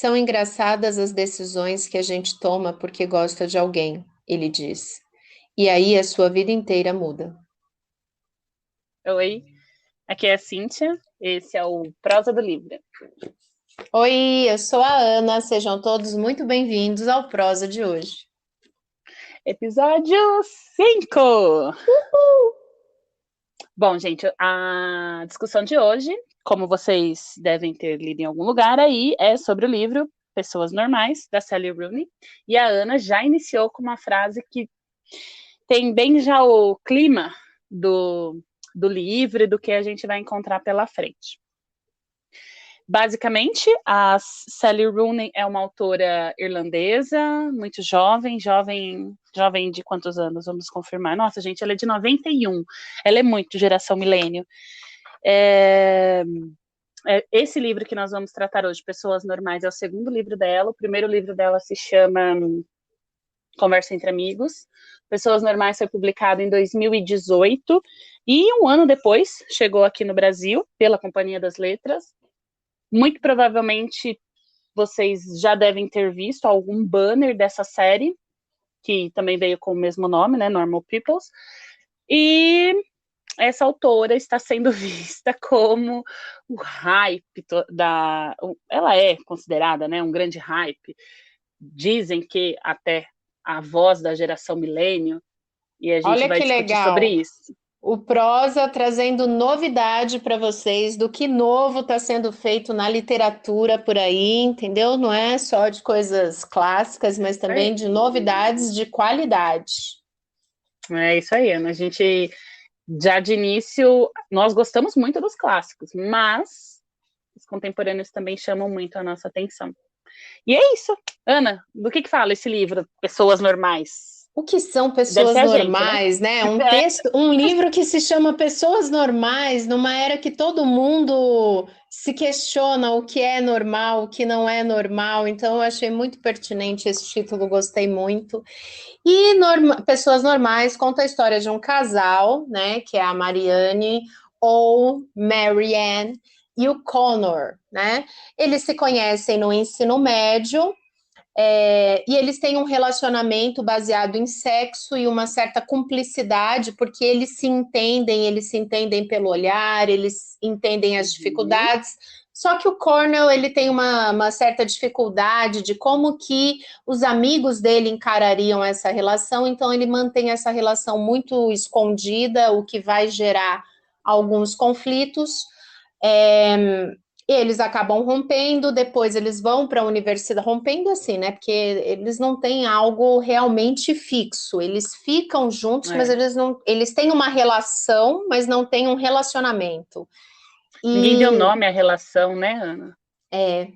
São engraçadas as decisões que a gente toma porque gosta de alguém, ele diz. E aí a sua vida inteira muda. Oi, aqui é a Cíntia, esse é o Prosa do Livro. Oi, eu sou a Ana, sejam todos muito bem-vindos ao Prosa de hoje. Episódio 5. Bom, gente, a discussão de hoje, como vocês devem ter lido em algum lugar aí, é sobre o livro Pessoas Normais, da Sally Rooney. E a Ana já iniciou com uma frase que tem bem já o clima do livro e do que a gente vai encontrar pela frente. Basicamente, a Sally Rooney é uma autora irlandesa, muito jovem de quantos anos? Vamos confirmar. Nossa, gente, ela é de 91. Ela é muito geração milênio. Esse livro que nós vamos tratar hoje, Pessoas Normais, é o segundo livro dela. O primeiro livro dela se chama Conversa entre Amigos. Pessoas Normais foi publicado em 2018 e um ano depois chegou aqui no Brasil pela Companhia das Letras. Muito provavelmente vocês já devem ter visto algum banner dessa série, que também veio com o mesmo nome, né, Normal Peoples. E essa autora está sendo vista como o hype da... Ela é considerada, né, um grande hype. Dizem que até a voz da geração milênio, e a gente Olha vai que discutir sobre legal. isso. O Prosa trazendo novidade para vocês do que novo está sendo feito na literatura por aí, entendeu? Não é só de coisas clássicas, mas também de novidades de qualidade. É isso aí, Ana. A gente, já de início, nós gostamos muito dos clássicos, mas os contemporâneos também chamam muito a nossa atenção. E é isso. Ana, do que fala esse livro, Pessoas Normais? O que são Deve ser pessoas a gente, né? normais, né? Um texto, um livro que se chama Pessoas Normais, numa era que todo mundo se questiona o que é normal, o que não é normal. Então, eu achei muito pertinente esse título, gostei muito. E Pessoas Normais conta a história de um casal, né? Que é a Marianne ou Marianne e o Connor, né? Eles se conhecem no ensino médio. E eles têm um relacionamento baseado em sexo e uma certa cumplicidade, porque eles se entendem pelo olhar, eles entendem as dificuldades. Só que o Cornell, ele tem uma certa dificuldade de como que os amigos dele encarariam essa relação, então ele mantém essa relação muito escondida, o que vai gerar alguns conflitos. É, eles acabam rompendo, depois eles vão para a universidade, rompendo assim, né? Porque eles não têm algo realmente fixo. Eles ficam juntos, mas É. eles não, eles têm uma relação, mas não têm um relacionamento. Ninguém deu E nome à relação, né, Ana? é,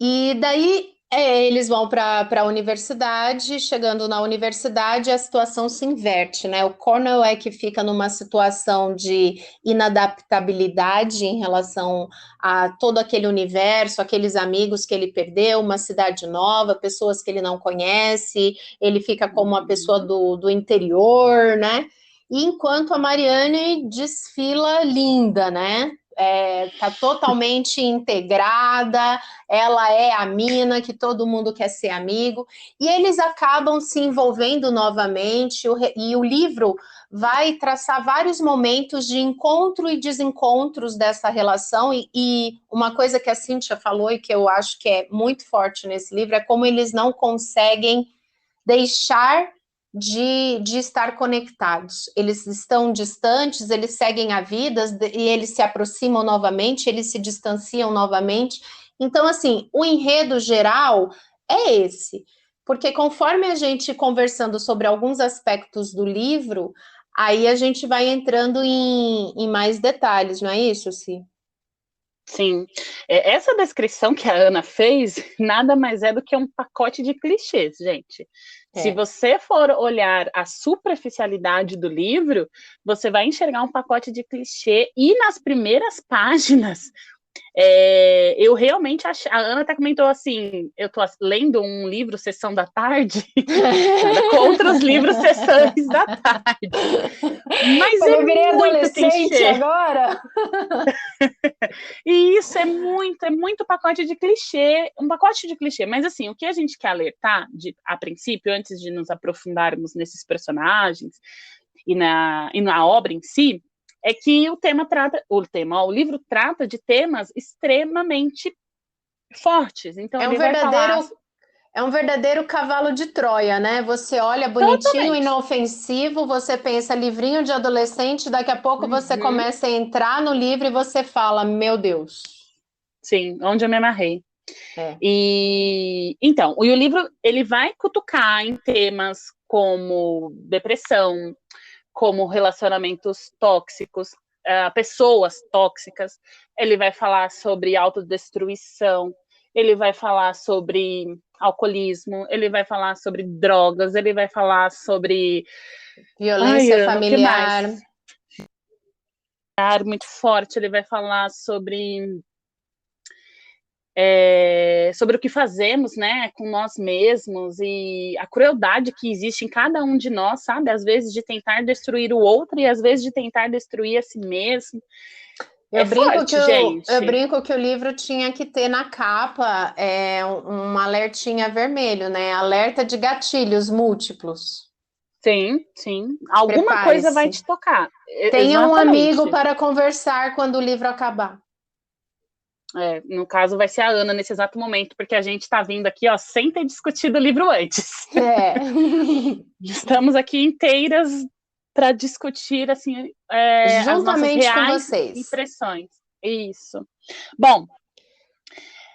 e daí eles vão para a universidade, chegando na universidade, a situação se inverte, né? O Cornell é que fica numa situação de inadaptabilidade em relação a todo aquele universo, aqueles amigos que ele perdeu, uma cidade nova, pessoas que ele não conhece, ele fica como uma pessoa do interior, né? E enquanto a Marianne desfila linda, né? Tá totalmente integrada, ela é a mina que todo mundo quer ser amigo, e eles acabam se envolvendo novamente, e o livro vai traçar vários momentos de encontro e desencontros dessa relação, e uma coisa que a Cíntia falou e que eu acho que é muito forte nesse livro é como eles não conseguem deixar de estar conectados. Eles estão distantes, eles seguem a vida e eles se aproximam novamente, eles se distanciam novamente. Então, assim, o enredo geral é esse, porque conforme a gente conversando sobre alguns aspectos do livro, aí a gente vai entrando em mais detalhes, não é isso, Si? Sim. Essa descrição que a Ana fez nada mais é do que um pacote de clichês, gente. Se É. você for olhar a superficialidade do livro, você vai enxergar um pacote de clichê e nas primeiras páginas Eu realmente achei. A Ana até comentou assim: eu tô lendo um livro sessão da tarde, nada contra os livros sessões da tarde. Mas Quando é eu virei muito adolescente clichê. agora. E isso é muito pacote de clichê, um pacote de clichê. Mas assim, o que a gente quer alertar, a princípio, antes de nos aprofundarmos nesses personagens e na obra em si, é que o livro trata de temas extremamente fortes. Então É um ele vai falar verdadeiro, é um verdadeiro cavalo de Troia, né? Você olha bonitinho, totalmente. inofensivo, você pensa livrinho de adolescente, daqui a pouco você Uhum, começa a entrar no livro e você fala, meu Deus. sim, onde eu me amarrei. É. E então, o livro ele vai cutucar em temas como depressão, como relacionamentos tóxicos, pessoas tóxicas. Ele vai falar sobre autodestruição, ele vai falar sobre alcoolismo, ele vai falar sobre drogas, ele vai falar sobre. Ai, Violência Ana, o que mais? familiar. Muito forte, ele vai falar sobre sobre o que fazemos, né, com nós mesmos e a crueldade que existe em cada um de nós, sabe? Às vezes de tentar destruir o outro e às vezes de tentar destruir a si mesmo. É forte, Eu gente. brinco que o livro tinha que ter na capa um alertinha vermelho, né? Alerta de gatilhos múltiplos. Sim, sim. Alguma coisa vai Prepare-se. te tocar. Tenha um amigo Exatamente. para conversar quando o livro acabar. No caso, vai ser a Ana nesse exato momento, porque a gente está vindo aqui, ó, sem ter discutido o livro antes. É. Estamos aqui inteiras para discutir assim as nossas Juntamente com reais vocês. impressões. Isso. Bom,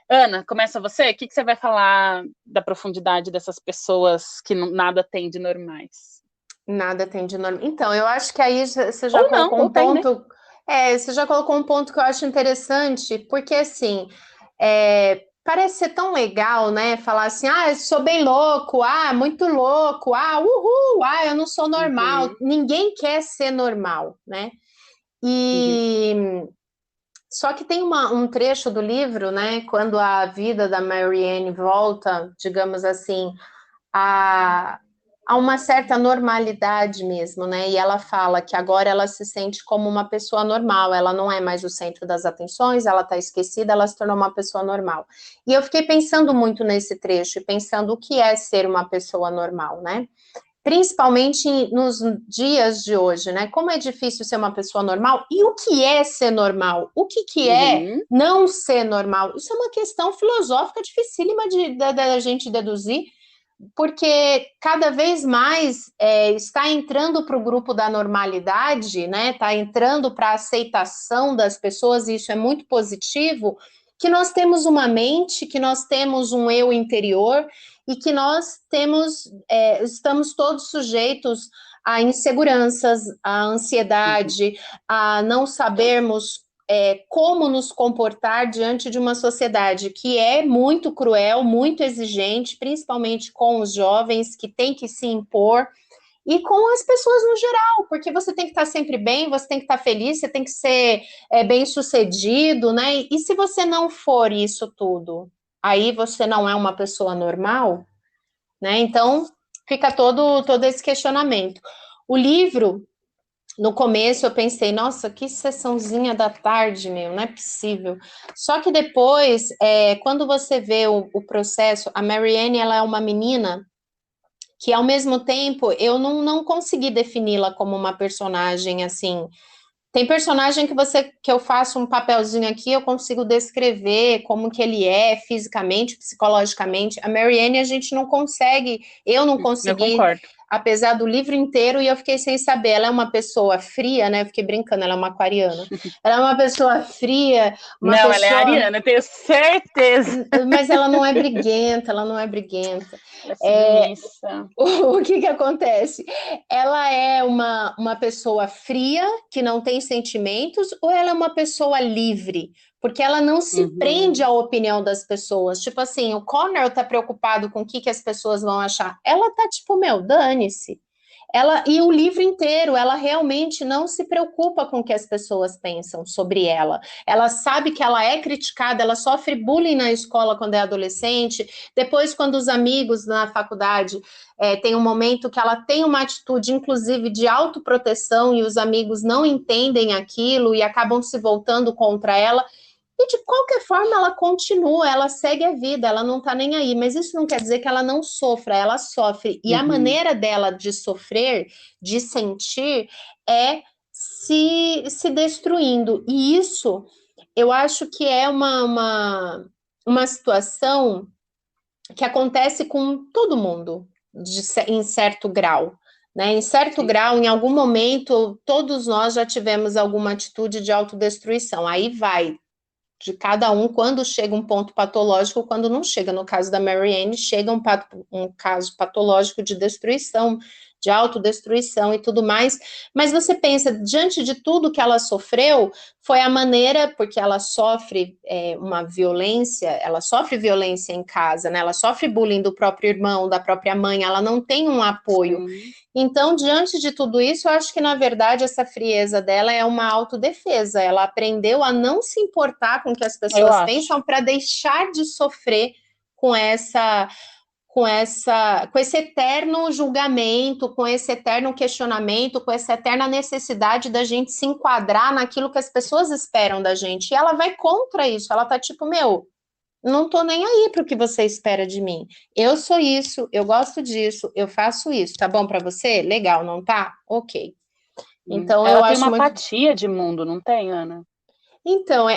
Ana, começa você. O que você vai falar da profundidade dessas pessoas que nada tem de normais? Nada tem de normal. Então, eu acho que aí você já Ou não, colocou ou um tem, né? ponto. Você já colocou um ponto que eu acho interessante, porque assim, parece ser tão legal, né? Falar assim, ah, eu sou bem louco, ah, muito louco, ah, uhul, ah, eu não sou normal. Uhum, Ninguém quer ser normal, né? uhum, E só que tem um trecho do livro, né? Quando a vida da Marianne volta, digamos assim, a, a uma certa normalidade mesmo, né? E ela fala que agora ela se sente como uma pessoa normal, ela não é mais o centro das atenções, ela está esquecida, ela se tornou uma pessoa normal. E eu fiquei pensando muito nesse trecho, e pensando o que é ser uma pessoa normal, né? Principalmente nos dias de hoje, né? Como é difícil ser uma pessoa normal e o que é ser normal? O que é uhum. não ser normal? Isso é uma questão filosófica dificílima da gente deduzir, porque cada vez mais está entrando para o grupo da normalidade, né? Está entrando para a aceitação das pessoas, e isso é muito positivo, que nós temos uma mente, que nós temos um eu interior e que nós estamos todos sujeitos a inseguranças, a Uhum. ansiedade, a não sabermos como nos comportar diante de uma sociedade que é muito cruel, muito exigente, principalmente com os jovens, que tem que se impor, e com as pessoas no geral, porque você tem que estar sempre bem, você tem que estar feliz, você tem que ser bem sucedido, né? E se você não for isso tudo, aí você não é uma pessoa normal, né? Então fica todo esse questionamento. O livro, no começo eu pensei, nossa, que sessãozinha da tarde, meu, não é possível. Só que depois, quando você vê o processo, a Marianne, ela é uma menina que, ao mesmo tempo, eu não consegui defini-la como uma personagem, assim. Tem personagem que eu faço um papelzinho aqui, eu consigo descrever como que ele é fisicamente, psicologicamente. A Marianne, a gente não consegue, eu não Eu consegui, concordo. apesar do livro inteiro, e eu fiquei sem saber. Ela é uma pessoa fria, né? Eu fiquei brincando, ela é uma aquariana. Ela é uma pessoa fria, uma Não, ela é a pessoa. Ariana, tenho certeza. Mas ela não é briguenta, ela não é briguenta. Ela é É, submissa. o que acontece? Ela é uma pessoa fria, que não tem sentimentos, ou ela é uma pessoa livre? Porque ela não se prende Uhum. à opinião das pessoas. Tipo assim, o Connor tá preocupado com o que as pessoas vão achar. Ela tá tipo, meu, dane-se. E o livro inteiro, ela realmente não se preocupa com o que as pessoas pensam sobre ela. Ela sabe que ela é criticada, ela sofre bullying na escola quando é adolescente. Depois, quando os amigos na faculdade tem um momento que ela tem uma atitude, inclusive, de autoproteção, e os amigos não entendem aquilo e acabam se voltando contra ela. E de qualquer forma ela continua, ela segue a vida, ela não tá nem aí. Mas isso não quer dizer que ela não sofra, ela sofre. E a Uhum. maneira dela de sofrer, de sentir, é se destruindo. E isso eu acho que é uma situação que acontece com todo mundo, em certo grau. Né? Em certo Sim. grau, em algum momento, todos nós já tivemos alguma atitude de autodestruição. Aí vai de cada um, quando chega um ponto patológico, quando não chega. No caso da Marianne, chega um caso patológico de destruição, de autodestruição e tudo mais. Mas você pensa, diante de tudo que ela sofreu, foi a maneira, porque ela sofre uma violência, ela sofre violência em casa, né? Ela sofre bullying do próprio irmão, da própria mãe, ela não tem um apoio. Sim. Então, diante de tudo isso, eu acho que, na verdade, essa frieza dela é uma autodefesa. Ela aprendeu a não se importar com o que as Eu pessoas acho. pensam para deixar de sofrer com com esse eterno julgamento, com esse eterno questionamento, com essa eterna necessidade da gente se enquadrar naquilo que as pessoas esperam da gente. E ela vai contra isso. Ela tá tipo, meu, não tô nem aí para o que você espera de mim. Eu sou isso, eu gosto disso, eu faço isso. Tá bom para você? Legal, não tá? Ok. Então Ela eu tem acho uma muito. apatia de mundo, não tem, Ana? Então,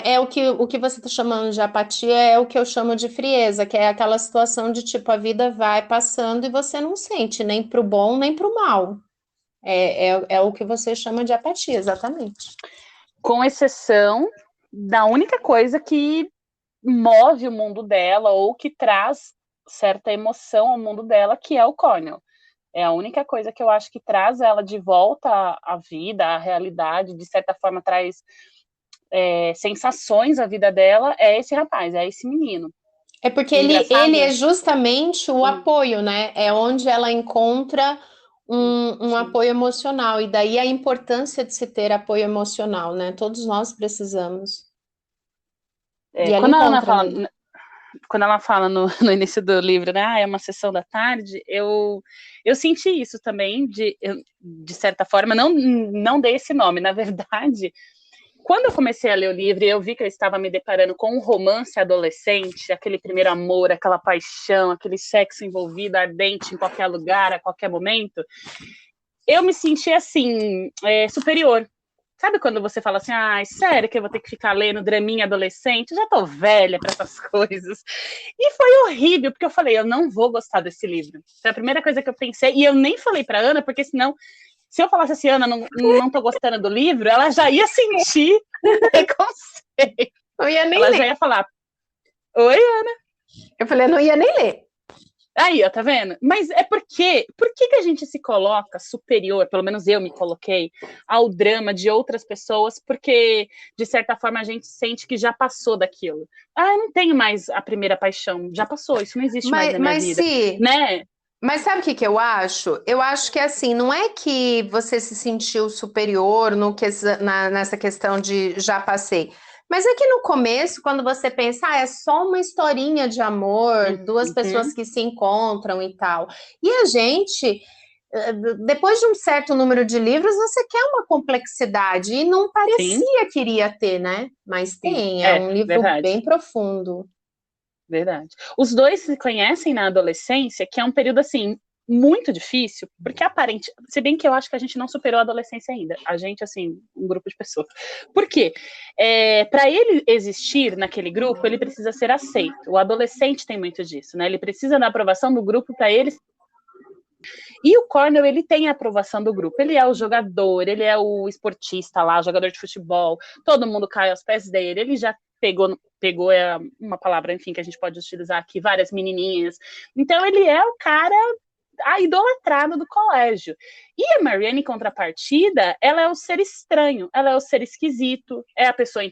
o que você está chamando de apatia é o que eu chamo de frieza, que é aquela situação de tipo, a vida vai passando e você não sente nem pro bom nem pro mal. É o que você chama de apatia, exatamente. Com exceção da única coisa que move o mundo dela ou que traz certa emoção ao mundo dela, que é o Cornell. É a única coisa que eu acho que traz ela de volta à vida, à realidade, de certa forma traz sensações à vida dela, é esse rapaz, é esse menino. É porque E ele é engraçado. justamente o Hum, apoio, né? É onde ela encontra um sim. apoio emocional, e daí a importância de se ter apoio emocional, né? Todos nós precisamos. E ela Quando a Ana encontra fala, nele. quando ela fala no início do livro, né, é uma sessão da tarde, eu senti isso também, de certa forma, não dei esse nome, na verdade, quando eu comecei a ler o livro e eu vi que eu estava me deparando com um romance adolescente, aquele primeiro amor, aquela paixão, aquele sexo envolvido, ardente em qualquer lugar, a qualquer momento, eu me senti assim, superior. Sabe quando você fala assim, ai, sério que eu vou ter que ficar lendo draminha adolescente? Eu já tô velha para essas coisas. E foi horrível, porque eu falei, eu não vou gostar desse livro. Foi a primeira coisa que eu pensei, e eu nem falei pra Ana, porque senão, se eu falasse assim, Ana, não tô gostando do livro, ela já ia sentir um preconceito. Não ia nem Ela já ler. ia falar, oi, Eu falei, eu não ia nem ler. aí, ó, tá vendo? Mas é porque, por que a gente se coloca superior, pelo menos eu me coloquei, ao drama de outras pessoas, porque, de certa forma, a gente sente que já passou daquilo. Ah, eu não tenho mais a primeira paixão, já passou, isso não existe mais na minha Mas vida, se. né? Mas sabe o que que eu acho? Eu acho que assim, não é que você se sentiu superior nessa questão de já passei. Mas é que no começo, quando você pensa, é só uma historinha de amor, duas pessoas Uhum. que se encontram e tal. E a gente, depois de um certo número de livros, você quer uma complexidade, e não Sim, parecia que iria ter, né? Mas sim, tem, é um livro bem verdade. profundo. Verdade. Os dois se conhecem na adolescência, que é um período assim muito difícil, porque aparente, se bem que eu acho que a gente não superou a adolescência ainda, a gente assim, um grupo de pessoas. Por quê? Para ele existir naquele grupo, ele precisa ser aceito. O adolescente tem muito disso, né? Ele precisa da aprovação do grupo para ele. E o Cornell, ele tem a aprovação do grupo. Ele é o jogador, ele é o esportista lá, jogador de futebol. Todo mundo cai aos pés dele. Ele já pegou uma palavra, enfim, que a gente pode utilizar aqui, várias menininhas. Então, ele é o cara, a idolatrada do colégio. E a Marianne, em contrapartida, ela é o ser estranho, ela é o ser esquisito, é a pessoa,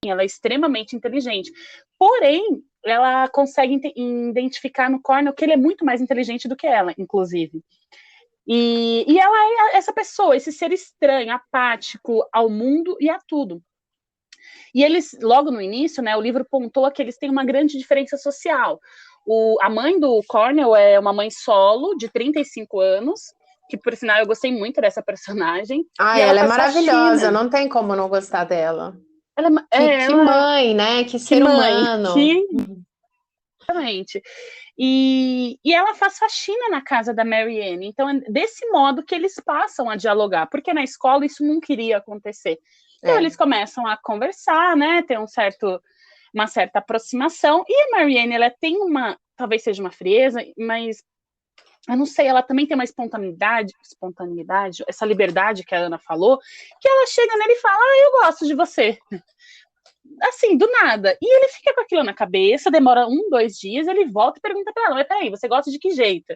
ela é extremamente inteligente. Porém, ela consegue identificar no Cornell que ele é muito mais inteligente do que ela, inclusive. E ela é essa pessoa, esse ser estranho, apático ao mundo e a tudo. E eles, logo no início, né, o livro pontua que eles têm uma grande diferença social. A mãe do Cornell é uma mãe solo, de 35 anos, que, por sinal, eu gostei muito dessa personagem. Ah, E ela ela é faz maravilhosa, faxina. não tem como não gostar dela. Ela, Que mãe, né? Que ser mãe, humano. exatamente. E ela faz faxina na casa da Mary Ann. Então, é desse modo que eles passam a dialogar, porque na escola isso não queria acontecer. Então, eles começam a conversar, né? Tem uma certa aproximação. E a Mary Ann, ela tem talvez seja uma frieza, mas eu não sei, ela também tem uma espontaneidade, essa liberdade que a Ana falou, que ela chega nele e fala, eu gosto de você. Assim, do nada. E ele fica com aquilo na cabeça, demora 2 dias, ele volta e pergunta pra ela, mas peraí, você gosta de que jeito?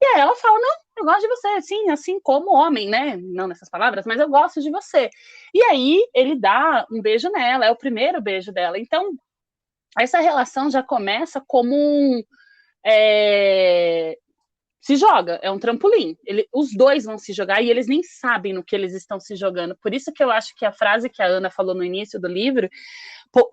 E aí ela fala, não, eu gosto de você, assim como homem, né? Não nessas palavras, mas eu gosto de você. E aí ele dá um beijo nela, é o primeiro beijo dela. Então, essa relação já começa como se joga, é um trampolim. Os dois vão se jogar e eles nem sabem no que eles estão se jogando. Por isso que eu acho que a frase que a Ana falou no início do livro,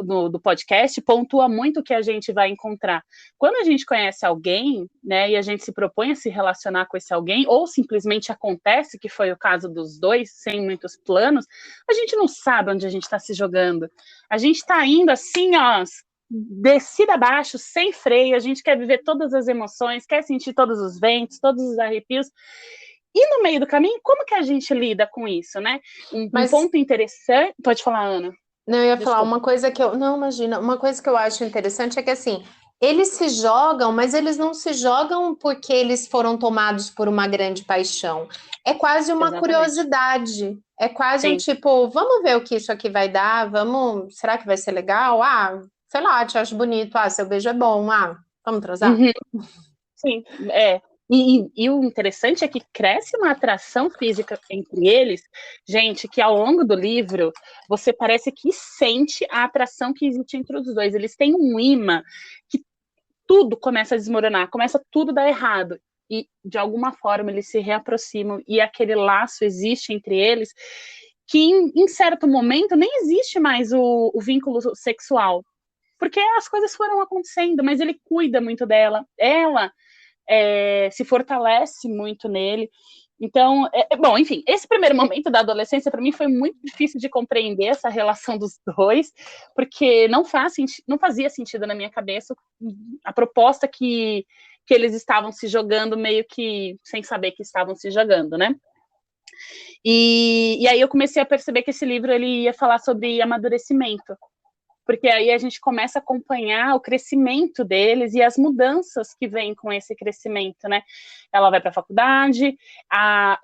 do podcast, pontua muito o que a gente vai encontrar. Quando a gente conhece alguém, né, e a gente se propõe a se relacionar com esse alguém, ou simplesmente acontece, que foi o caso dos dois, sem muitos planos, a gente não sabe onde a gente está se jogando. A gente está indo assim, ó, descida abaixo, sem freio, a gente quer viver todas as emoções, quer sentir todos os ventos, todos os arrepios. E no meio do caminho, como que a gente lida com isso, né? Um ponto interessante... Pode falar, Ana. Não, eu ia falar uma coisa que eu... Não, imagina. Uma coisa que eu acho interessante é que, assim, eles se jogam, mas eles não se jogam porque eles foram tomados por uma grande paixão. É quase uma curiosidade. É quase um tipo, vamos ver o que isso aqui vai dar, vamos... Será que vai ser legal? Ah, sei lá, te acho bonito. Ah, seu beijo é bom. Ah, vamos transar? Sim, é. E o interessante é que cresce uma atração física entre eles, gente, que ao longo do livro você parece que sente a atração que existe entre os dois. Eles têm um imã que tudo começa a desmoronar, começa tudo a dar errado. E de alguma forma eles se reaproximam e aquele laço existe entre eles que em certo momento nem existe mais o vínculo sexual, porque as coisas foram acontecendo, mas ele cuida muito dela, ela se fortalece muito nele. Então, bom, enfim, esse primeiro momento da adolescência para mim foi muito difícil de compreender essa relação dos dois, porque não fazia sentido na minha cabeça a proposta que eles estavam se jogando meio que sem saber que estavam se jogando, né? E aí eu comecei a perceber que esse livro ele ia falar sobre amadurecimento, porque aí a gente começa a acompanhar o crescimento deles e as mudanças que vêm com esse crescimento, né? Ela vai para a faculdade,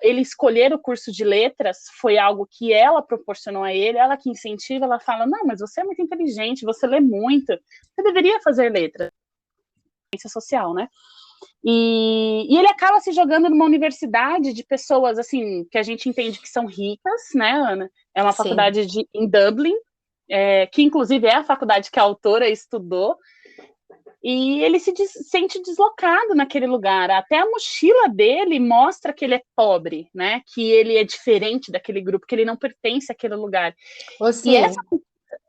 ele escolher o curso de letras foi algo que ela proporcionou a ele, ela que incentiva, ela fala, não, mas você é muito inteligente, você lê muito, você deveria fazer letras, ciência social, né? E ele acaba se jogando numa universidade de pessoas, assim, que a gente entende que são ricas, né, Ana? É uma faculdade em Dublin, que inclusive é a faculdade que a autora estudou, e ele se sente deslocado naquele lugar. Até a mochila dele mostra que ele é pobre, né? Que ele é diferente daquele grupo, que ele não pertence àquele lugar. E essa...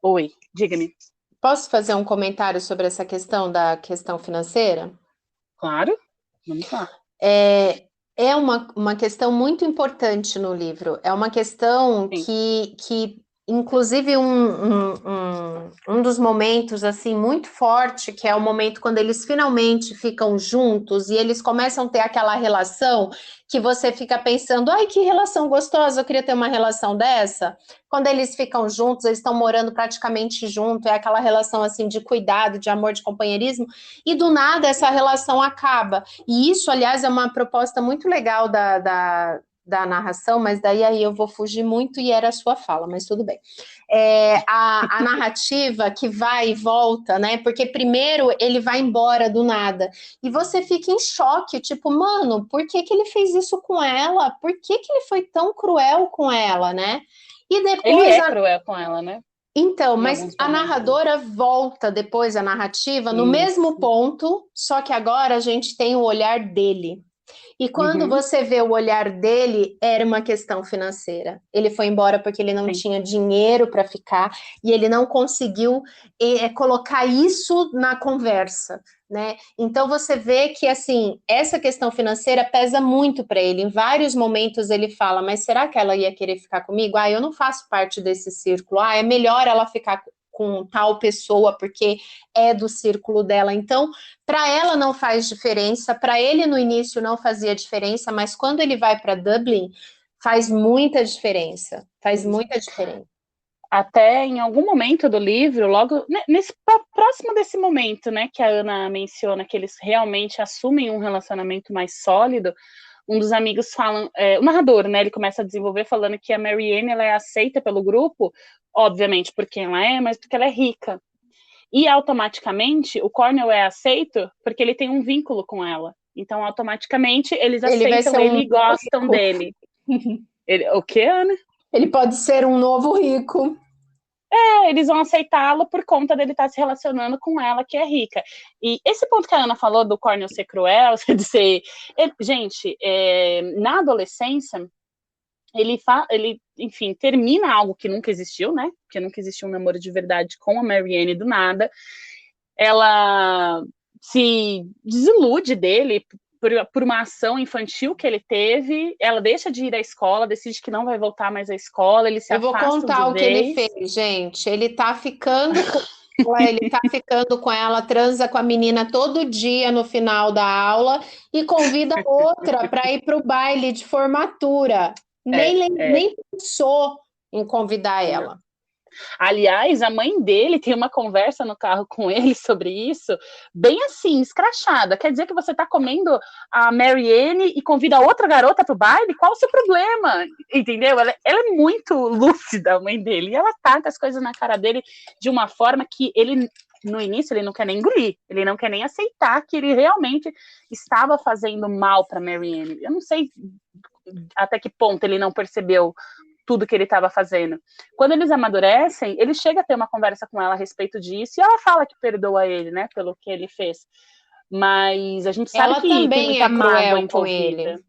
Oi, diga-me. Posso fazer um comentário sobre essa questão da questão financeira? Claro, vamos lá. É uma questão muito importante no livro. É uma questão que inclusive, um dos momentos, assim, muito forte, que é o momento quando eles finalmente ficam juntos e eles começam a ter aquela relação que você fica pensando, ai, que relação gostosa, eu queria ter uma relação dessa. Quando eles ficam juntos, eles estão morando praticamente junto, é aquela relação, assim, de cuidado, de amor, de companheirismo, e do nada essa relação acaba. E isso, aliás, é uma proposta muito legal da narração, mas daí aí eu vou fugir muito e era a sua fala, mas tudo bem. A narrativa que vai e volta, né? Porque primeiro ele vai embora do nada e você fica em choque, tipo, mano, por que ele fez isso com ela? Por que ele foi tão cruel com ela, né? E depois ele é cruel com ela, né? Então, mas a narradora volta depois a narrativa no mesmo ponto, só que agora a gente tem o olhar dele. E quando você vê o olhar dele, era uma questão financeira. Ele foi embora porque ele não Sim. tinha dinheiro para ficar e ele não conseguiu colocar isso na conversa, né? Então você vê que assim, essa questão financeira pesa muito para ele. Em vários momentos ele fala: "Mas será que ela ia querer ficar comigo? Ah, eu não faço parte desse círculo. Ah, é melhor ela ficar com tal pessoa porque é do círculo dela". Então, para ela não faz diferença, para ele no início não fazia diferença, mas quando ele vai para Dublin, faz muita diferença. Faz muita diferença. Até em algum momento do livro, logo próximo desse momento, né, que a Ana menciona que eles realmente assumem um relacionamento mais sólido, um dos amigos falam, o narrador, né, ele começa a desenvolver falando que a Marianne, ela é aceita pelo grupo, obviamente por quem ela é, mas porque ela é rica. E automaticamente o Cornell é aceito porque ele tem um vínculo com ela. Então, automaticamente, eles aceitam ele e gostam dele. O quê, Ana? Ele pode ser um novo rico. Eles vão aceitá-lo por conta dele estar se relacionando com ela, que é rica. E esse ponto que a Ana falou do Cornell ser cruel, de ser... Gente, na adolescência, ele, enfim, termina algo que nunca existiu, né? Porque nunca existiu um namoro de verdade com a Marianne do nada. Ela se desilude dele por uma ação infantil que ele teve, ela deixa de ir à escola, decide que não vai voltar mais à escola, eles se afastam de vez. Eu vou contar o que ele fez, gente. Ele tá ficando com ela, transa com a menina todo dia no final da aula e convida outra para ir para o baile de formatura. Nem pensou em convidar ela. Aliás, a mãe dele tem uma conversa no carro com ele sobre isso, bem assim, escrachada. Quer dizer que você tá comendo a Marianne e convida outra garota pro baile? Qual o seu problema? Entendeu? Ela é muito lúcida, a mãe dele, e ela taca as coisas na cara dele de uma forma que ele, no início, ele não quer nem engolir, ele não quer nem aceitar que ele realmente estava fazendo mal pra Marianne. Eu não sei até que ponto ele não percebeu tudo que ele estava fazendo. Quando eles amadurecem, ele chega a ter uma conversa com ela a respeito disso, e ela fala que perdoa ele, né, pelo que ele fez. Mas a gente sabe Ela que tem também muita é mágoa cruel com envolvida. ele.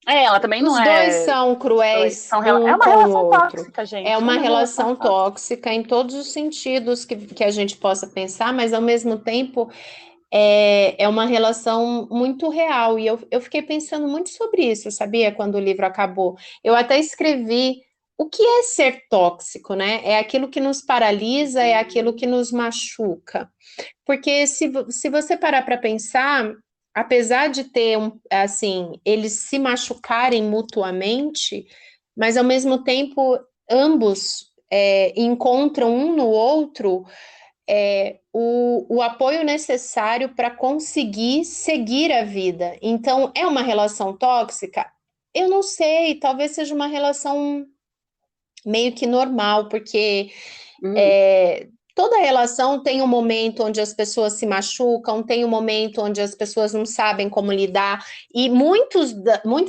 Ela também não Os é... dois são cruéis É um uma com o relação outro. tóxica, gente. É uma relação tóxica em todos os sentidos que a gente possa pensar, mas ao mesmo tempo é uma relação muito real. E eu fiquei pensando muito sobre isso, sabia? Quando o livro acabou. Eu até escrevi o que é ser tóxico, né? É aquilo que nos paralisa, é aquilo que nos machuca. Porque se você parar para pensar, apesar de ter assim, eles se machucarem mutuamente, mas ao mesmo tempo ambos encontram um no outro o apoio necessário para conseguir seguir a vida. Então, é uma relação tóxica? Eu não sei, talvez seja uma relação meio que normal, porque toda relação tem um momento onde as pessoas se machucam, tem um momento onde as pessoas não sabem como lidar, e muitas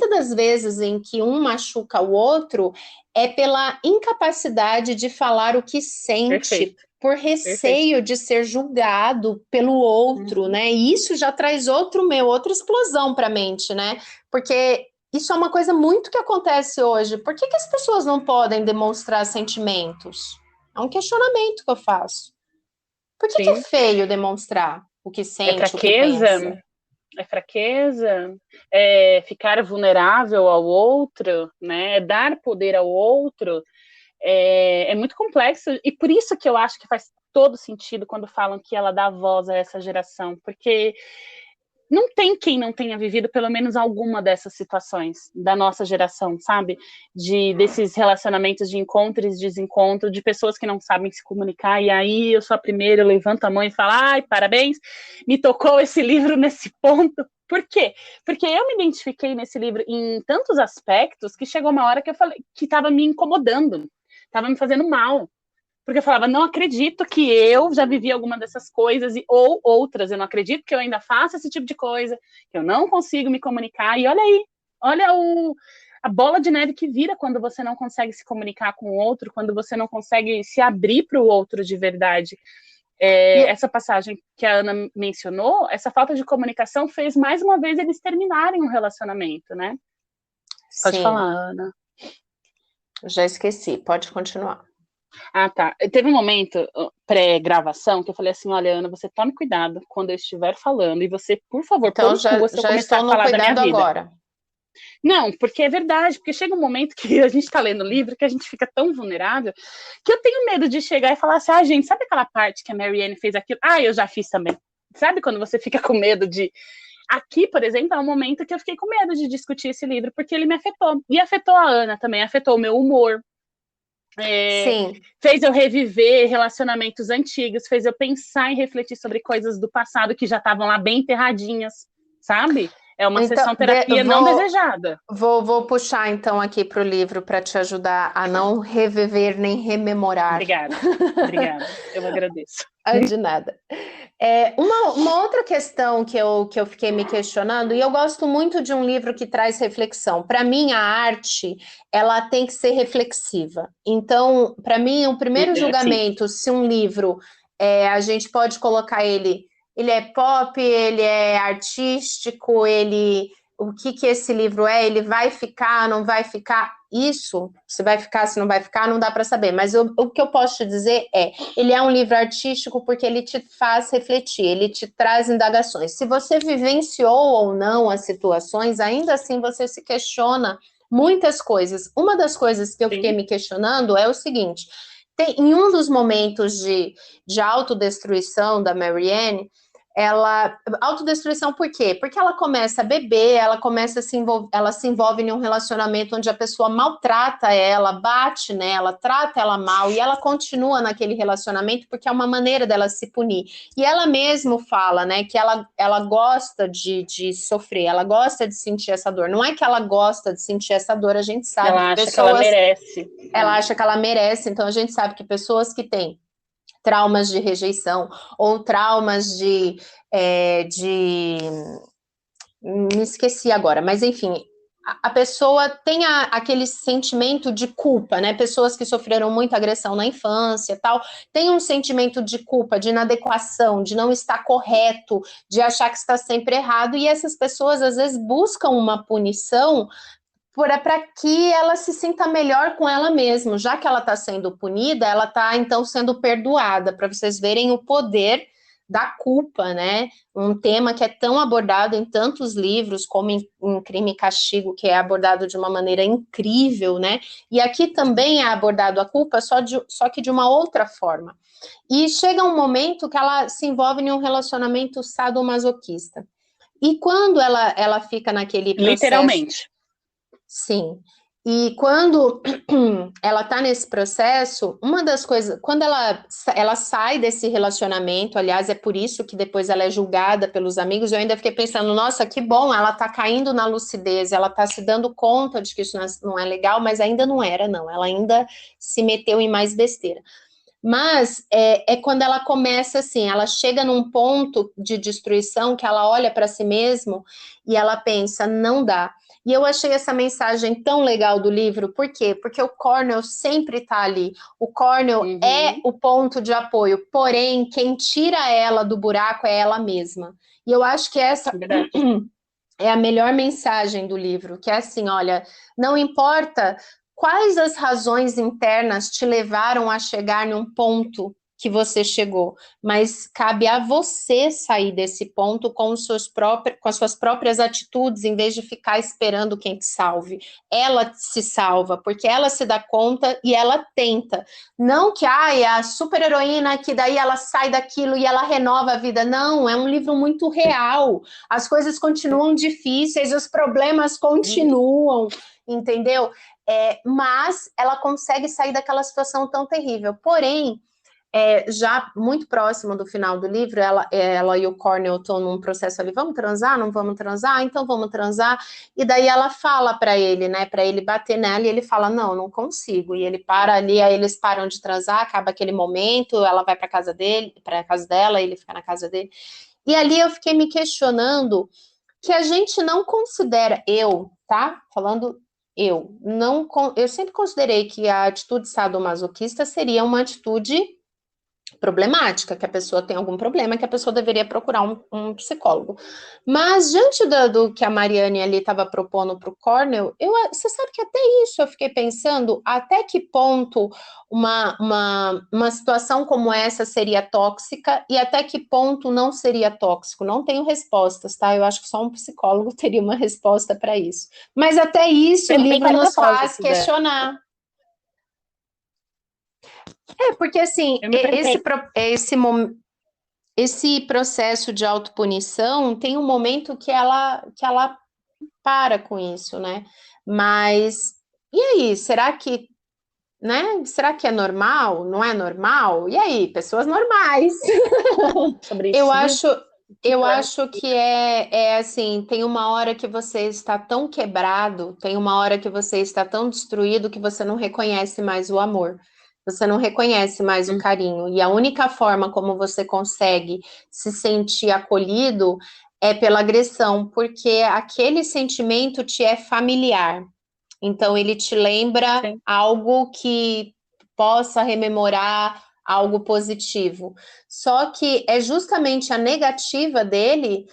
das vezes em que um machuca o outro é pela incapacidade de falar o que sente. Perfeito. Por receio de ser julgado pelo outro, né? E isso já traz outra explosão para a mente, né? Porque isso é uma coisa muito que acontece hoje. Por que as pessoas não podem demonstrar sentimentos? É um questionamento que eu faço. Por que é feio demonstrar o que sente, o que pensa? É fraqueza, é ficar vulnerável ao outro, né? Dar poder ao outro. É muito complexo, e por isso que eu acho que faz todo sentido quando falam que ela dá voz a essa geração, porque não tem quem não tenha vivido pelo menos alguma dessas situações da nossa geração, sabe? Desses relacionamentos de encontro e desencontro, de pessoas que não sabem se comunicar, e aí eu sou a primeira, eu levanto a mão e falo, ai, parabéns, me tocou esse livro nesse ponto. Por quê? Porque eu me identifiquei nesse livro em tantos aspectos que chegou uma hora que eu falei que estava me incomodando, estava me fazendo mal. Porque eu falava, não acredito que eu já vivi alguma dessas coisas, ou outras, eu não acredito que eu ainda faço esse tipo de coisa, que eu não consigo me comunicar, e olha aí, olha a bola de neve que vira quando você não consegue se comunicar com o outro, quando você não consegue se abrir para o outro de verdade. Essa passagem que a Ana mencionou, essa falta de comunicação fez mais uma vez eles terminarem um relacionamento, né? Pode falar, Sim, Ana. já esqueci, pode continuar. Ah, tá. Teve um momento pré-gravação que eu falei assim, olha, Ana, você tome cuidado quando eu estiver falando e você, por favor, põe Então em rua se eu já começar estou a no falar da minha cuidado vida. agora. Não, porque é verdade, porque chega um momento que a gente tá lendo o livro que a gente fica tão vulnerável que eu tenho medo de chegar e falar assim, ah, gente, sabe aquela parte que a Marianne fez aquilo? Ah, eu já fiz também. Sabe quando você fica com medo de... Aqui, por exemplo, é um momento que eu fiquei com medo de discutir esse livro, porque ele me afetou. E afetou a Ana também, afetou o meu humor. Sim. Fez eu reviver relacionamentos antigos, fez eu pensar e refletir sobre coisas do passado que já estavam lá bem enterradinhas, sabe? É uma Então, sessão terapia não desejada. Vou puxar então aqui para o livro para te ajudar a não reviver nem rememorar. Obrigada, eu agradeço. De nada. Uma outra questão que eu fiquei me questionando, e eu gosto muito de um livro que traz reflexão. Para mim, a arte, ela tem que ser reflexiva. Então, para mim, o primeiro Sim. julgamento, se um livro, a gente pode colocar ele é pop, ele é artístico, o que esse livro é, ele vai ficar, não vai ficar, isso, se vai ficar, se não vai ficar, não dá para saber, mas o que eu posso te dizer ele é um livro artístico porque ele te faz refletir, ele te traz indagações. Se você vivenciou ou não as situações, ainda assim você se questiona muitas coisas. Uma das coisas que eu fiquei me questionando é o seguinte, em um dos momentos de autodestruição da Marianne, autodestruição por quê? Porque ela começa a beber, ela se envolve em um relacionamento onde a pessoa maltrata ela, bate nela, trata ela mal, e ela continua naquele relacionamento porque é uma maneira dela se punir. E ela mesmo fala, né, que ela gosta de sofrer, ela gosta de sentir essa dor. Não é que ela gosta de sentir essa dor, a gente sabe ela que acha que ela merece. Ela acha que ela merece, então a gente sabe que pessoas que têm traumas de rejeição ou traumas me esqueci agora, mas enfim, a pessoa tem aquele sentimento de culpa, né? Pessoas que sofreram muita agressão na infância, tal, tem um sentimento de culpa, de inadequação, de não estar correto, de achar que está sempre errado, e essas pessoas às vezes buscam uma punição para que ela se sinta melhor com ela mesma. Já que ela está sendo punida, ela está então sendo perdoada, para vocês verem o poder da culpa, né? Um tema que é tão abordado em tantos livros, como em Crime e Castigo, que é abordado de uma maneira incrível, né? E aqui também é abordado a culpa, só que de uma outra forma. E chega um momento que ela se envolve em um relacionamento sadomasoquista. E quando ela fica naquele processo... Literalmente. Sim. E quando ela está nesse processo, uma das coisas, quando ela sai desse relacionamento, aliás, é por isso que depois ela é julgada pelos amigos, eu ainda fiquei pensando, nossa, que bom, ela está caindo na lucidez, ela está se dando conta de que isso não é legal, mas ainda não era, não, ela ainda se meteu em mais besteira. Mas é quando ela começa assim, ela chega num ponto de destruição que ela olha para si mesma e ela pensa, não dá. E eu achei essa mensagem tão legal do livro, por quê? Porque o Cornell sempre está ali. O Cornell é o ponto de apoio, porém, quem tira ela do buraco é ela mesma. E eu acho que essa é a melhor mensagem do livro, que é assim, olha, não importa quais as razões internas te levaram a chegar num ponto que você chegou, mas cabe a você sair desse ponto com as suas próprias atitudes, em vez de ficar esperando quem te salve. Ela se salva, porque ela se dá conta e ela tenta. Não que é a super-heroína que daí ela sai daquilo e ela renova a vida. Não, é um livro muito real. As coisas continuam difíceis, os problemas continuam, entendeu? Mas ela consegue sair daquela situação tão terrível. Porém, já muito próximo do final do livro, ela e o Cornell estão num processo ali, vamos transar, não vamos transar? Então vamos transar. E daí ela fala para ele, né, para ele bater nela, e ele fala, não consigo. E ele para ali, aí eles param de transar, acaba aquele momento, ela vai para casa dele, para casa dela, ele fica na casa dele. E ali eu fiquei me questionando que a gente não considera, tá? Falando eu sempre considerei que a atitude sadomasoquista seria uma atitude problemática, que a pessoa tem algum problema, que a pessoa deveria procurar um psicólogo. Mas, diante do que a Mariane ali estava propondo para o Cornel, você sabe que até isso eu fiquei pensando, até que ponto uma situação como essa seria tóxica e até que ponto não seria tóxico. Não tenho respostas, tá? Eu acho que só um psicólogo teria uma resposta para isso. Mas até isso o livro nos faz questionar. Porque assim, esse processo de autopunição tem um momento que ela para com isso, né? Mas, e aí, será que, né? Será que é normal? Não é normal? E aí, pessoas normais? Sobre isso, eu acho que é assim, tem uma hora que você está tão quebrado, tem uma hora que você está tão destruído que você não reconhece mais o amor. Você não reconhece mais o carinho. E a única forma como você consegue se sentir acolhido é pela agressão, porque aquele sentimento te é familiar. Então, ele te lembra algo que possa rememorar algo positivo. Só que é justamente a negativa dele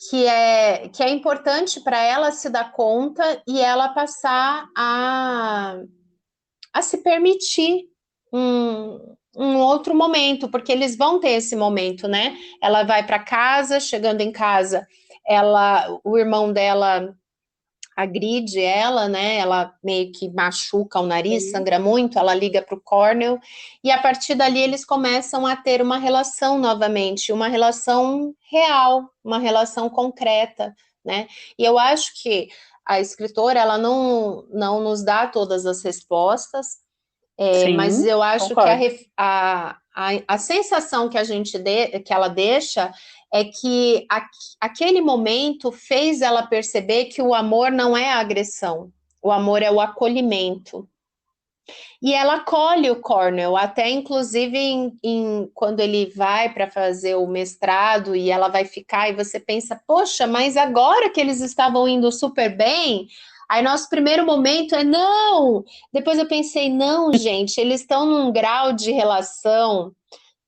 que é importante para ela se dar conta e ela passar a se permitir um outro momento, porque eles vão ter esse momento, né? Ela vai para casa, chegando em casa, o irmão dela agride ela, né? Ela meio que machuca o nariz, sangra muito, ela liga para o Cornel, e a partir dali eles começam a ter uma relação novamente, uma relação real, uma relação concreta, né? E eu acho que a escritora, ela não nos dá todas as respostas, mas eu acho que a sensação que que ela deixa é que aquele momento fez ela perceber que o amor não é a agressão, o amor é o acolhimento. E ela acolhe o Cornel, até inclusive quando ele vai para fazer o mestrado e ela vai ficar, e você pensa, poxa, mas agora que eles estavam indo super bem, aí nosso primeiro momento é não. Depois eu pensei, não, gente, eles estão num grau de relação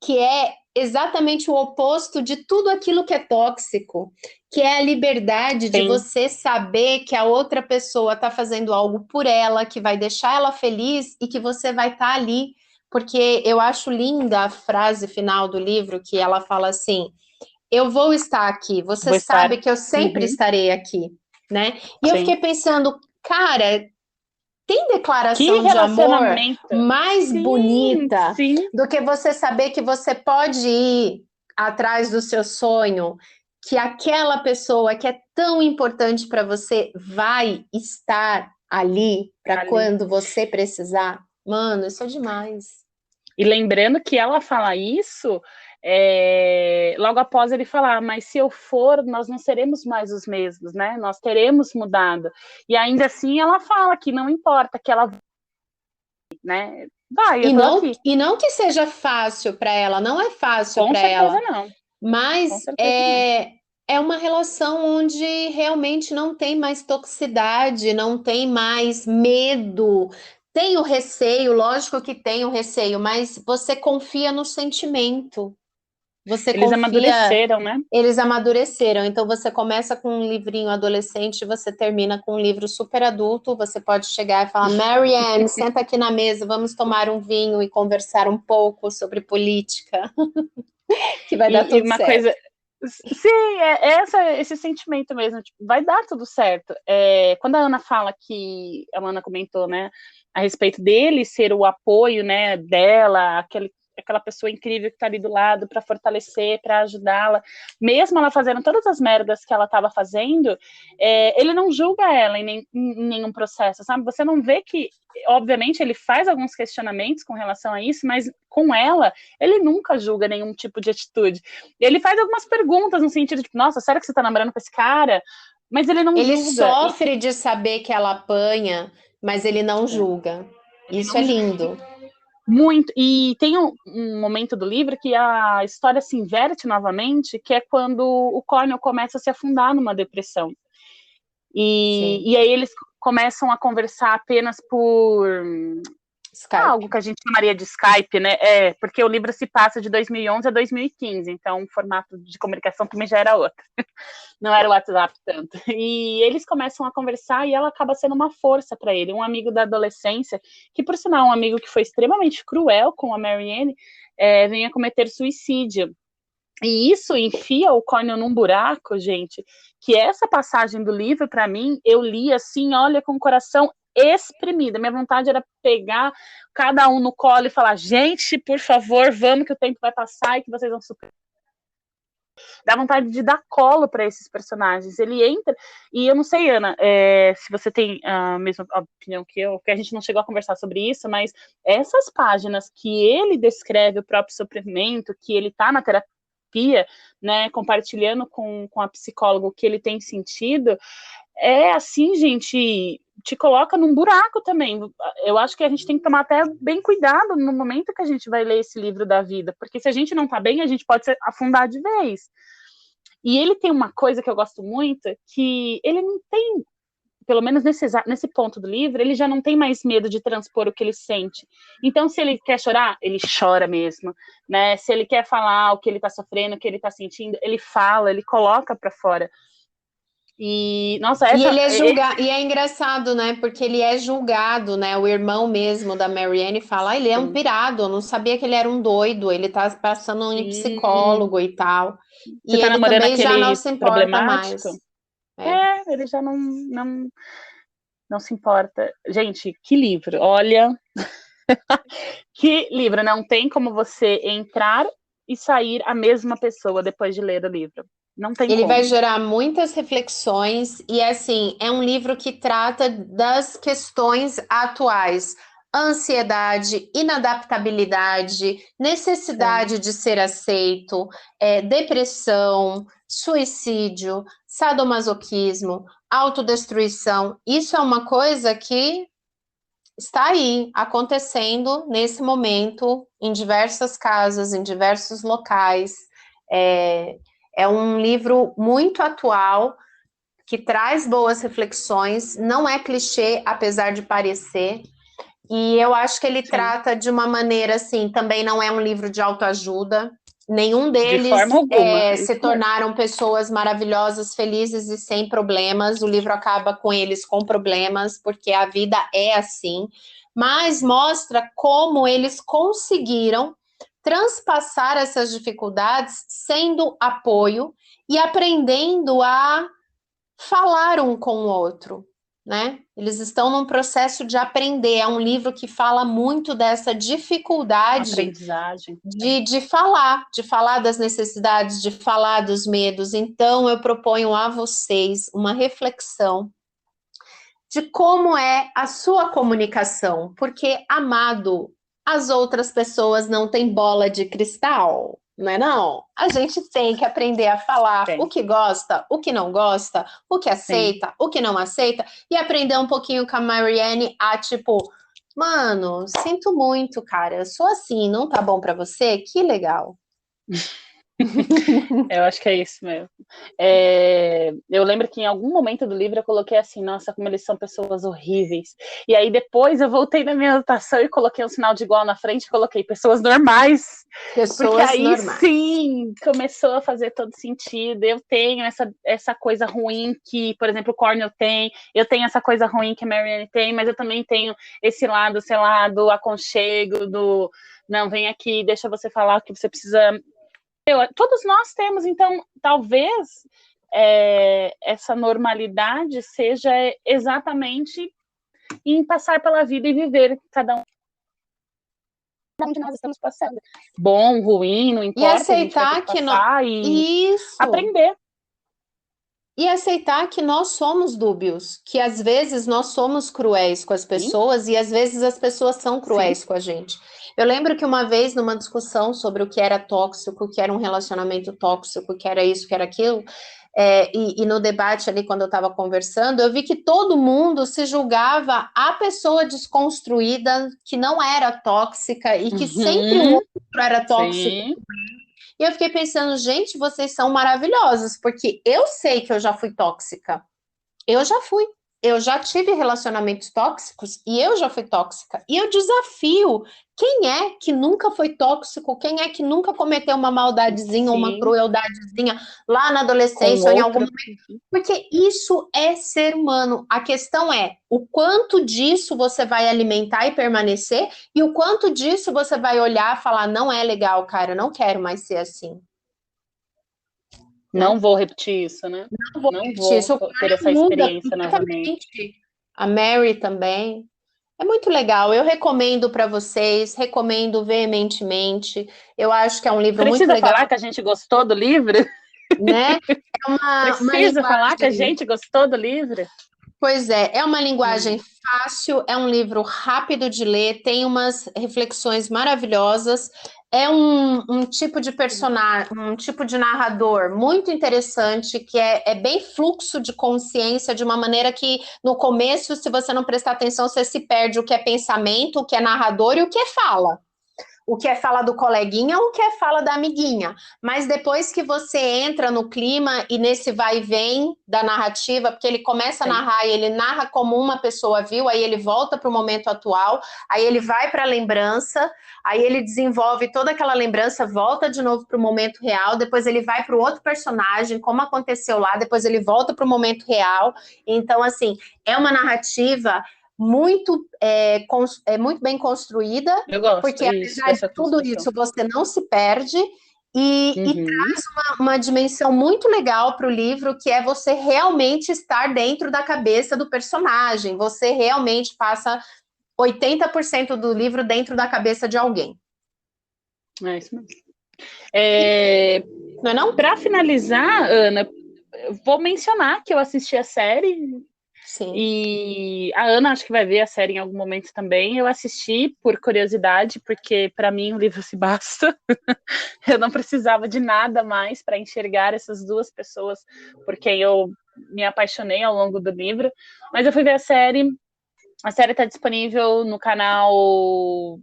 que é exatamente o oposto de tudo aquilo que é tóxico, que é a liberdade de você saber que a outra pessoa está fazendo algo por ela, que vai deixar ela feliz e que você vai estar ali. Porque eu acho linda a frase final do livro, que ela fala assim, eu vou estar aqui, você sabe que eu sempre estarei aqui, né? E eu fiquei pensando, cara, tem declaração de amor mais bonita do que você saber que você pode ir atrás do seu sonho, que aquela pessoa que é tão importante para você vai estar ali para quando você precisar. Mano, isso é demais. E lembrando que ela fala isso logo após ele falar, mas se eu for, nós não seremos mais os mesmos, né? Nós teremos mudado. E ainda assim ela fala que não importa, que ela né? Vai, e não que seja fácil para ela, não é fácil para ela. Não. Mas é uma relação onde realmente não tem mais toxicidade, não tem mais medo. Tem o receio, lógico que tem o receio, mas você confia no sentimento. Eles amadureceram, né? Eles amadureceram. Então você começa com um livrinho adolescente, você termina com um livro super adulto. Você pode chegar e falar, Marianne, senta aqui na mesa, vamos tomar um vinho e conversar um pouco sobre política. Que vai dar tudo certo. Coisa... Sim, esse sentimento mesmo, tipo, vai dar tudo certo. Quando a Ana fala que, a Ana comentou, né, a respeito dele ser o apoio, né, dela, aquela pessoa incrível que tá ali do lado para fortalecer, para ajudá-la, mesmo ela fazendo todas as merdas que ela estava fazendo, ele não julga ela em nenhum processo, sabe? Você não vê que, obviamente, ele faz alguns questionamentos com relação a isso, mas com ela, ele nunca julga nenhum tipo de atitude. Ele faz algumas perguntas no sentido de, nossa, sério que você tá namorando com esse cara? Mas ele não julga. Ele sofre de saber que ela apanha, mas ele não julga. Isso é lindo. Muito, e tem um momento do livro que a história se inverte novamente, que é quando o Cornel começa a se afundar numa depressão. E aí eles começam a conversar apenas por algo que a gente chamaria de Skype, né? Porque o livro se passa de 2011 a 2015, então o formato de comunicação também já era outro. Não era o WhatsApp tanto. E eles começam a conversar e ela acaba sendo uma força para ele. Um amigo da adolescência, que por sinal é um amigo que foi extremamente cruel com a Marianne, vem a cometer suicídio. E isso enfia o Cornel num buraco, gente, que essa passagem do livro, para mim, eu li assim, olha, com o coração espremido. Minha vontade era pegar cada um no colo e falar, gente, por favor, vamos que o tempo vai passar e que vocês vão superar. Dá vontade de dar colo para esses personagens. Ele entra, e eu não sei, Ana, se você tem a mesma opinião que eu, porque a gente não chegou a conversar sobre isso, mas essas páginas que ele descreve o próprio sofrimento, que ele está na terapia, né, compartilhando com a psicóloga o que ele tem sentido, assim, gente, te coloca num buraco também. Eu acho que a gente tem que tomar até bem cuidado no momento que a gente vai ler esse livro da vida, porque se a gente não tá bem, a gente pode se afundar de vez. E ele tem uma coisa que eu gosto muito, que ele não tem, pelo menos nesse ponto do livro, ele já não tem mais medo de transpor o que ele sente. Então, se ele quer chorar, ele chora mesmo, né? Se ele quer falar o que ele tá sofrendo, o que ele tá sentindo, ele fala, ele coloca para fora. E, nossa, E ele é julgado, e é engraçado, né? Porque ele é julgado, né? O irmão mesmo da Marianne fala, ele é um pirado, eu não sabia que ele era um doido, ele tá passando em psicólogo e tal. Você E tá ele namorando também já não aquele se importa problemático? mais. Ele já não se importa. Gente, que livro, olha. Que livro, não tem como você entrar e sair a mesma pessoa depois de ler o livro. Não tem Ele vai como. gerar muitas reflexões e, assim, é um livro que trata das questões atuais. Ansiedade, inadaptabilidade, necessidade de ser aceito, depressão, suicídio, sadomasoquismo, autodestruição. Isso é uma coisa que está aí, acontecendo nesse momento, em diversas casas, em diversos locais. É um livro muito atual, que traz boas reflexões, não é clichê, apesar de parecer, e eu acho que ele trata de uma maneira, assim, também não é um livro de autoajuda, nenhum De deles forma alguma. se tornaram pessoas maravilhosas, felizes e sem problemas, o livro acaba com eles com problemas, porque a vida é assim, mas mostra como eles conseguiram transpassar essas dificuldades sendo apoio e aprendendo a falar um com o outro, né? Eles estão num processo de aprender. É um livro que fala muito dessa dificuldade Aprendizagem. de falar das necessidades, de falar dos medos. Então, eu proponho a vocês uma reflexão de como é a sua comunicação, porque, amado, as outras pessoas não têm bola de cristal, não é não? A gente tem que aprender a falar o que gosta, o que não gosta, o que aceita, o que não aceita, e aprender um pouquinho com a Marianne a, tipo, mano, sinto muito, cara, eu sou assim, não tá bom pra você? Que legal. Eu acho que é isso mesmo. Eu lembro que em algum momento do livro eu coloquei assim, nossa, como eles são pessoas horríveis. E aí depois eu voltei na minha anotação e coloquei um sinal de igual na frente e coloquei pessoas normais. Porque aí normais. Sim, começou a fazer todo sentido. Eu tenho essa coisa ruim que, por exemplo, o Cornel tem, eu tenho essa coisa ruim que a Marianne tem, mas eu também tenho esse lado, sei lá, do aconchego, do não, vem aqui, deixa você falar o que você precisa. Todos nós temos, então, talvez essa normalidade seja exatamente em passar pela vida e viver cada um onde nós estamos passando. Bom, ruim, não importa, e aceitar a gente vai ter que passar e aprender. E aceitar que nós somos dúbios, que às vezes nós somos cruéis com as pessoas e às vezes as pessoas são cruéis com a gente. Eu lembro que uma vez, numa discussão sobre o que era tóxico, o que era um relacionamento tóxico, o que era isso, o que era aquilo, e no debate ali, quando eu estava conversando, eu vi que todo mundo se julgava a pessoa desconstruída, que não era tóxica e que sempre o outro era tóxico. E eu fiquei pensando, gente, vocês são maravilhosos, porque eu sei que eu já fui tóxica. Eu já fui. eu já tive relacionamentos tóxicos e eu já fui tóxica. E eu desafio quem é que nunca foi tóxico, quem é que nunca cometeu uma maldadezinha, uma Sim, crueldadezinha lá na com adolescência ou em algum outra. momento. Porque isso é ser humano. A questão é o quanto disso você vai alimentar e permanecer e o quanto disso você vai olhar e falar, não é legal, cara, eu não quero mais ser assim. Não vou repetir isso, né? Não vou Não repetir vou isso. O ter Connor essa muda experiência novamente. completamente. A Mary também. É muito legal. Eu recomendo para vocês, recomendo veementemente. Eu acho que é um livro muito Precisa legal, falar que a gente gostou do livro? né? É uma Precisa falar que a linguagem. gente gostou do livro? Pois é uma linguagem Hum. fácil, é um livro rápido de ler, tem umas reflexões maravilhosas. É um tipo de personagem, um tipo de narrador muito interessante, que é bem fluxo de consciência, de uma maneira que, no começo, se você não prestar atenção, você se perde o que é pensamento, o que é narrador e o que é fala. O que é fala do coleguinha, o que é fala da amiguinha. Mas depois que você entra no clima e nesse vai e vem da narrativa, porque ele começa a narrar e ele narra como uma pessoa viu, aí ele volta para o momento atual, aí ele vai para a lembrança, aí ele desenvolve toda aquela lembrança, volta de novo para o momento real, depois ele vai para o outro personagem, como aconteceu lá, depois ele volta para o momento real. Então, assim, é uma narrativa muito bem construída, Eu gosto, porque isso, apesar de dessa tudo construção. isso, você não se perde e Uhum. traz uma dimensão muito legal para o livro, que é você realmente estar dentro da cabeça do personagem. Você realmente passa 80% do livro dentro da cabeça de alguém. É isso mesmo. Não é não? Para finalizar, Ana, vou mencionar que eu assisti a série. Sim. E a Ana acho que vai ver a série em algum momento também. Eu assisti por curiosidade, porque para mim o livro se basta. Eu não precisava de nada mais para enxergar essas duas pessoas por quem eu me apaixonei ao longo do livro. Mas eu fui ver a série. A série está disponível no canal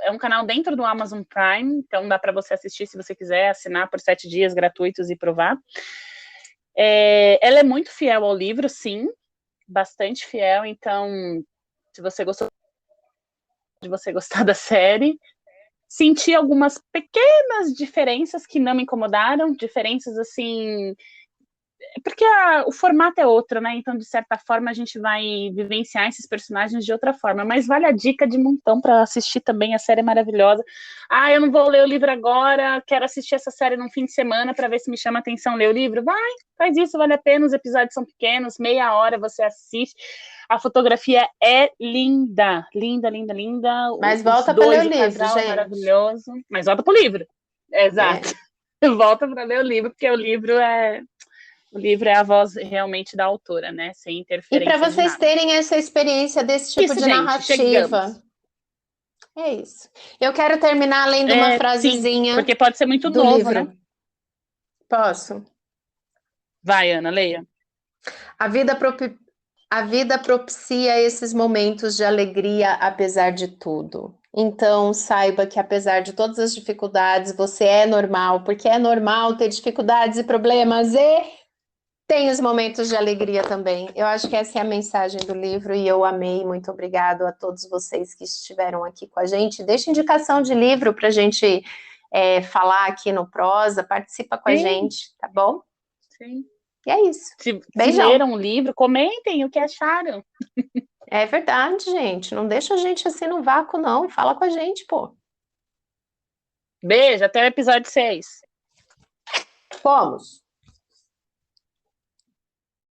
é um canal dentro do Amazon Prime, então dá para você assistir se você quiser, assinar por 7 dias gratuitos e provar. Ela é muito fiel ao livro, sim, bastante fiel, então se você gostou de você gostar da série, senti algumas pequenas diferenças que não me incomodaram, diferenças assim, porque o formato é outro, né? Então, de certa forma, a gente vai vivenciar esses personagens de outra forma. Mas vale a dica de montão para assistir também, a série é maravilhosa. Ah, eu não vou ler o livro agora, quero assistir essa série num fim de semana para ver se me chama a atenção ler o livro. Vai, faz isso, vale a pena, os episódios são pequenos, meia hora você assiste. A fotografia é linda, linda, linda, linda. Mas Os volta para ler dois, o o livro, casal é gente. maravilhoso. Mas volta pro livro. Exato. É. Volta para ler o livro, porque o livro é a voz realmente da autora, né? Sem E para interferência de vocês nada. terem essa experiência desse tipo Isso, de gente, chegamos. narrativa. É isso. Eu quero terminar lendo uma Sim, frasezinha porque pode ser muito do novo, né? livro. Posso? Vai, Ana, leia. A vida, a vida propicia esses momentos de alegria, apesar de tudo. Então, saiba que, apesar de todas as dificuldades, você é normal, porque é normal ter dificuldades e problemas, e tem os momentos de alegria também. Eu acho que essa é a mensagem do livro e eu amei. Muito obrigado a todos vocês que estiveram aqui com a gente. Deixa indicação de livro para a gente falar aqui no Prosa. Participa com a Sim, gente, tá bom? sim. E é isso. Se Beijão. leram o livro, comentem o que acharam. É verdade, gente. Não deixa a gente assim no vácuo, não. Fala com a gente, pô. Beijo, até o episódio 6. Fomos.